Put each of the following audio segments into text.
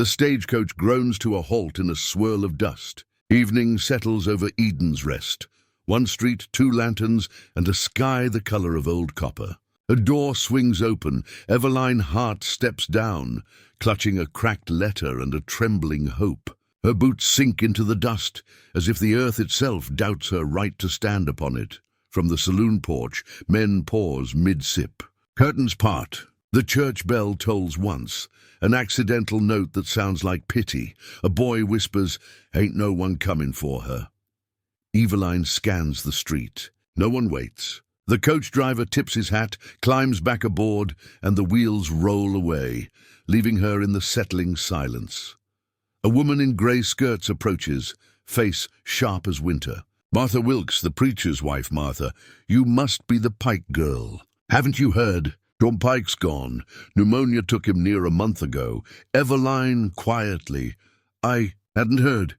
The stagecoach groans to a halt in a swirl of dust. Evening settles over Eden's Rest. One street, two lanterns, and a sky the color of old copper. A door swings open. Eveline Hart steps down, clutching a cracked letter and a trembling hope. Her boots sink into the dust, as if the earth itself doubts her right to stand upon it. From the saloon porch, men pause mid-sip. Curtains part. The church bell tolls once, an accidental note that sounds like pity. A boy whispers, "Ain't no one coming for her." Eveline scans the street. No one waits. The coach driver tips his hat, climbs back aboard, and the wheels roll away, leaving her in the settling silence. A woman in grey skirts approaches, face sharp as winter. "Martha Wilkes, the preacher's wife, Martha. You must be the Pike girl. Haven't you heard? John Pike's gone. Pneumonia took him near a month ago." Eveline, quietly, "I hadn't heard."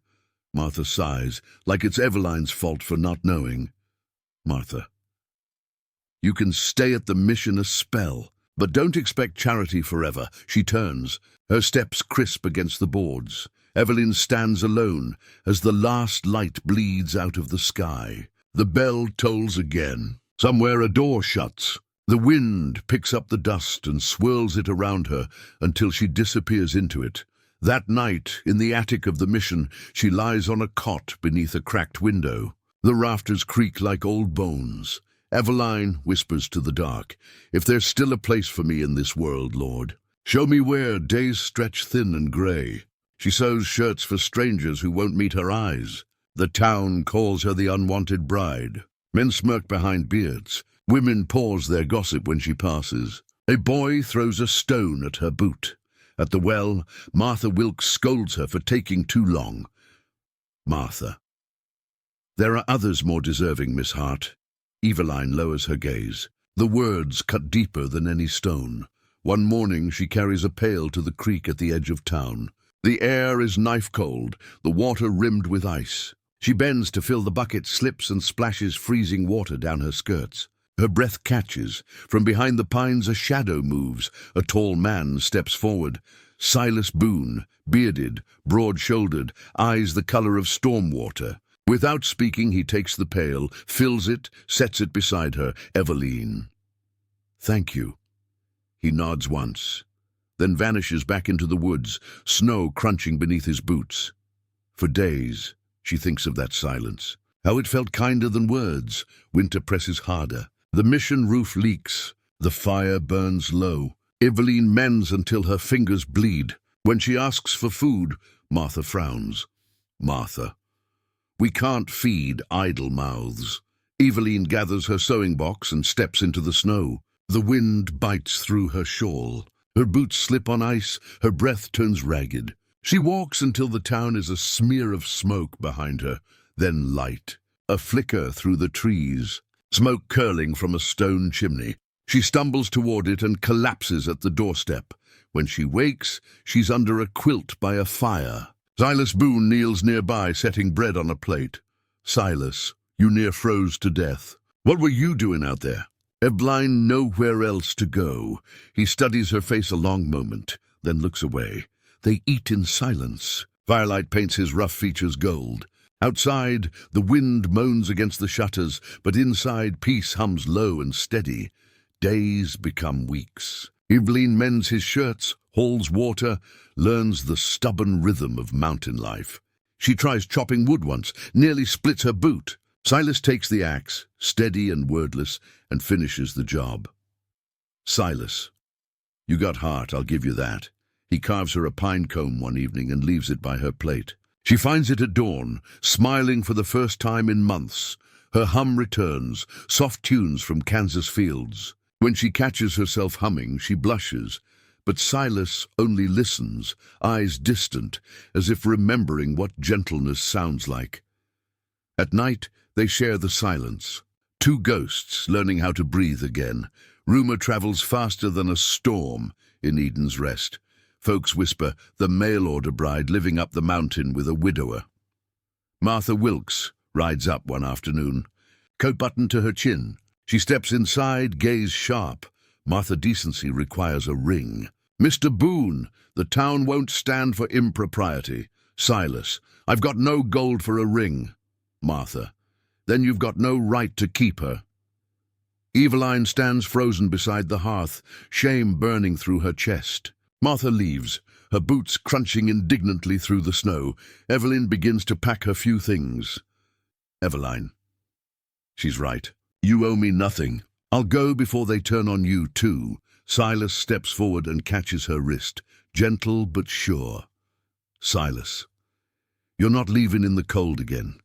Martha sighs, like it's Eveline's fault for not knowing. "Martha, you can stay at the mission a spell, but don't expect charity forever." She turns, her steps crisp against the boards. Eveline stands alone as the last light bleeds out of the sky. The bell tolls again. Somewhere a door shuts. The wind picks up the dust and swirls it around her until she disappears into it. That night, in the attic of the mission, she lies on a cot beneath a cracked window. The rafters creak like old bones. Eveline whispers to the dark, "If there's still a place for me in this world, Lord, show me where days stretch thin and grey." She sews shirts for strangers who won't meet her eyes. The town calls her the unwanted bride. Men smirk behind beards. Women pause their gossip when she passes. A boy throws a stone at her boot. At the well, Martha Wilkes scolds her for taking too long. Martha. "There are others more deserving, Miss Hart." Eveline lowers her gaze. The words cut deeper than any stone. One morning she carries a pail to the creek at the edge of town. The air is knife-cold, the water rimmed with ice. She bends to fill the bucket, slips and splashes freezing water down her skirts. Her breath catches. From behind the pines a shadow moves. A tall man steps forward. Silas Boone, bearded, broad-shouldered, eyes the color of storm water. Without speaking, he takes the pail, fills it, sets it beside her. "Eveline." "Thank you." He nods once, then vanishes back into the woods, snow crunching beneath his boots. For days, she thinks of that silence. How it felt kinder than words. Winter presses harder. The mission roof leaks. The fire burns low. Eveline mends until her fingers bleed. When she asks for food, Martha frowns. "Martha, we can't feed idle mouths." Eveline gathers her sewing box and steps into the snow. The wind bites through her shawl. Her boots slip on ice, her breath turns ragged. She walks until the town is a smear of smoke behind her, then light. A flicker through the trees, smoke curling from a stone chimney. She stumbles toward it and collapses at the doorstep. When she wakes, she's under a quilt by a fire. Silas Boone kneels nearby, setting bread on a plate. "Silas, you near froze to death. What were you doing out there?" Eveline nowhere else to go. He studies her face a long moment, then looks away. They eat in silence. Firelight paints his rough features gold. Outside, the wind moans against the shutters, but inside peace hums low and steady. Days become weeks. Eveline mends his shirts, hauls water, learns the stubborn rhythm of mountain life. She tries chopping wood once, nearly splits her boot. Silas takes the axe, steady and wordless, and finishes the job. "Silas, you got heart, I'll give you that." He carves her a pine cone one evening and leaves it by her plate. She finds it at dawn, smiling for the first time in months. Her hum returns, soft tunes from Kansas fields. When she catches herself humming, she blushes, but Silas only listens, eyes distant, as if remembering what gentleness sounds like. At night, they share the silence. Two ghosts learning how to breathe again. Rumor travels faster than a storm in Eden's Rest. Folks whisper, the mail-order bride living up the mountain with a widower. Martha Wilkes rides up one afternoon, coat buttoned to her chin. She steps inside, gaze sharp. Martha decency requires a ring. Mr. Boone, the town won't stand for impropriety. Silas, I've got no gold for a ring. Martha, then you've got no right to keep her. Eveline stands frozen beside the hearth, shame burning through her chest. Martha leaves, her boots crunching indignantly through the snow. Evelyn begins to pack her few things. Eveline. She's right. You owe me nothing. I'll go before they turn on you too. Silas steps forward and catches her wrist, gentle but sure. Silas. You're not leaving in the cold again.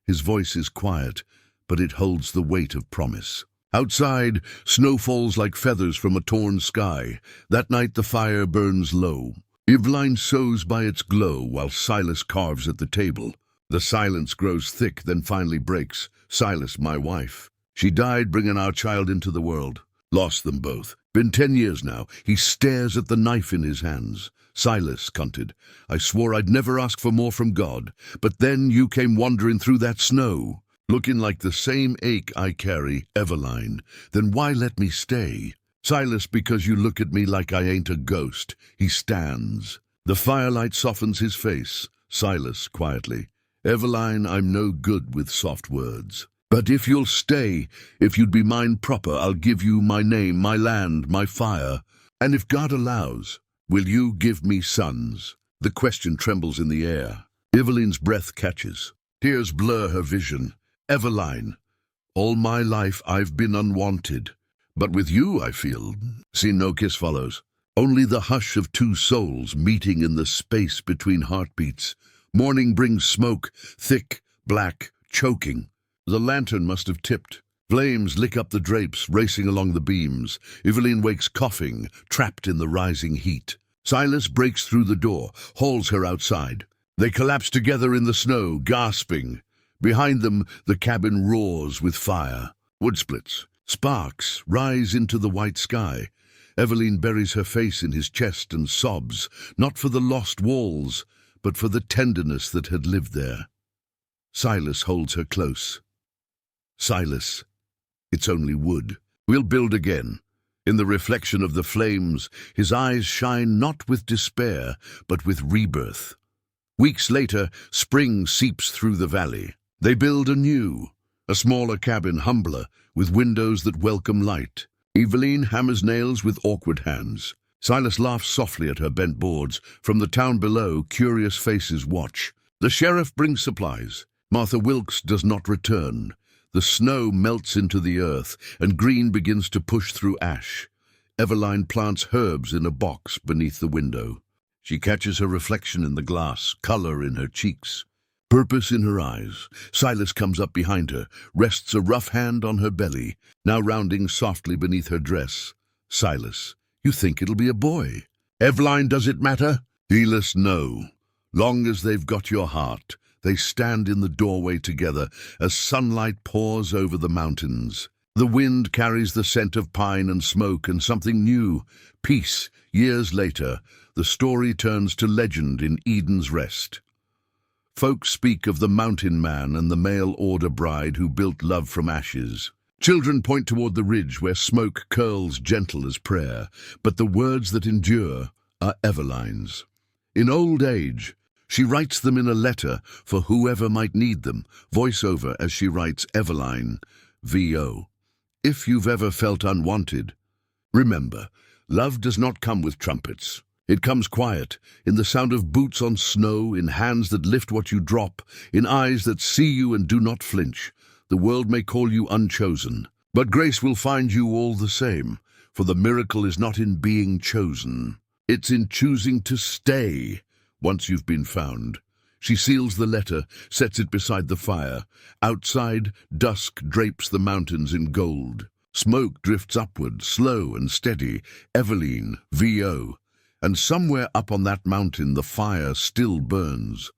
His voice is quiet, but it holds the weight of promise. Outside, snow falls like feathers from a torn sky. That night the fire burns low. Eveline sews by its glow while Silas carves at the table. The silence grows thick, then finally breaks. Silas, my wife. She died bringing our child into the world. Lost them both. Been 10 years now. He stares at the knife in his hands. Silas cunted. I swore I'd never ask for more from God. But then you came wandering through that snow, looking like the same ache I carry, Eveline. Then why let me stay? Silas, because you look at me like I ain't a ghost. He stands. The firelight softens his face. Silas, quietly. Eveline, I'm no good with soft words. But if you'll stay, if you'd be mine proper, I'll give you my name, my land, my fire. And if God allows, will you give me sons? The question trembles in the air. Eveline's breath catches. Tears blur her vision. Eveline, all my life I've been unwanted. But with you, I feel. See, no kiss follows. Only the hush of two souls meeting in the space between heartbeats. Morning brings smoke, thick, black, choking. The lantern must have tipped. Flames lick up the drapes, racing along the beams. Eveline wakes coughing, trapped in the rising heat. Silas breaks through the door, hauls her outside. They collapse together in the snow, gasping. Behind them, the cabin roars with fire. Wood splits. Sparks rise into the white sky. Eveline buries her face in his chest and sobs, not for the lost walls, but for the tenderness that had lived there. Silas holds her close. Silas, it's only wood. We'll build again. In the reflection of the flames, his eyes shine not with despair, but with rebirth. Weeks later, spring seeps through the valley. They build anew, a smaller cabin, humbler, with windows that welcome light. Eveline hammers nails with awkward hands. Silas laughs softly at her bent boards. From the town below, curious faces watch. The sheriff brings supplies. Martha Wilkes does not return. The snow melts into the earth, and green begins to push through ash. Eveline plants herbs in a box beneath the window. She catches her reflection in the glass, color in her cheeks, purpose in her eyes. Silas comes up behind her, rests a rough hand on her belly, now rounding softly beneath her dress. Silas, you think it'll be a boy. Eveline, does it matter? Silas, no. Long as they've got your heart. They stand in the doorway together as sunlight pours over the mountains. The wind carries the scent of pine and smoke and something new, peace. Years later, the story turns to legend in Eden's Rest. Folks speak of the mountain man and the mail-order bride who built love from ashes. Children point toward the ridge where smoke curls gentle as prayer, but the words that endure are Eveline's. In old age, she writes them in a letter for whoever might need them, voiceover as she writes Eveline, V.O. If you've ever felt unwanted, remember, love does not come with trumpets. It comes quiet, in the sound of boots on snow, in hands that lift what you drop, in eyes that see you and do not flinch. The world may call you unchosen, but grace will find you all the same, for the miracle is not in being chosen. It's in choosing to stay. Once you've been found. She seals the letter, sets it beside the fire. Outside, dusk drapes the mountains in gold. Smoke drifts upward, slow and steady. Eveline, V.O. And somewhere up on that mountain the fire still burns.